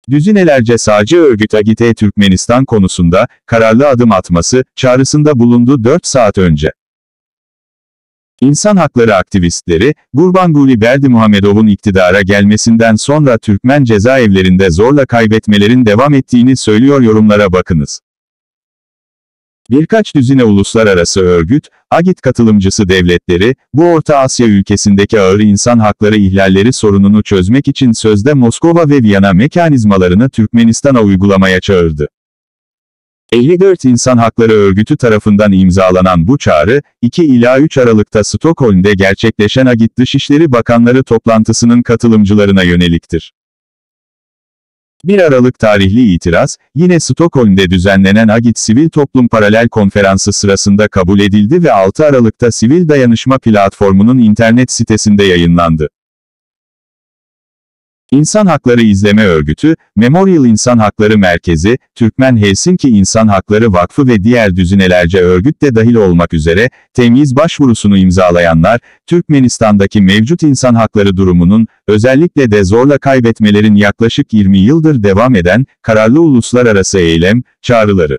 Düzinelerce sağcı örgüt Agite Türkmenistan konusunda kararlı adım atması çağrısında bulundu 4 saat önce. İnsan hakları aktivistleri, Gurbanguly Berdimuhamedov'un iktidara gelmesinden sonra Türkmen cezaevlerinde zorla kaybetmelerin devam ettiğini söylüyor. Yorumlara bakınız. Birkaç düzine uluslararası örgüt, AGİT katılımcısı devletleri, bu Orta Asya ülkesindeki ağır insan hakları ihlalleri sorununu çözmek için sözde Moskova ve Viyana mekanizmalarını Türkmenistan'a uygulamaya çağırdı. 54 İnsan Hakları Örgütü tarafından imzalanan bu çağrı, 2 ila 3 Aralık'ta Stockholm'de gerçekleşen AGİT Dışişleri Bakanları toplantısının katılımcılarına yöneliktir. 1 Aralık tarihli itiraz, yine Stockholm'de düzenlenen AGİT Sivil Toplum Paralel Konferansı sırasında kabul edildi ve 6 Aralık'ta Sivil Dayanışma Platformu'nun internet sitesinde yayınlandı. İnsan Hakları İzleme Örgütü, Memorial İnsan Hakları Merkezi, Türkmen Helsinki İnsan Hakları Vakfı ve diğer düzinelerce örgüt de dahil olmak üzere, temyiz başvurusunu imzalayanlar, Türkmenistan'daki mevcut insan hakları durumunun, özellikle de zorla kaybetmelerin yaklaşık 20 yıldır devam eden, kararlı uluslararası eylem, çağrıları.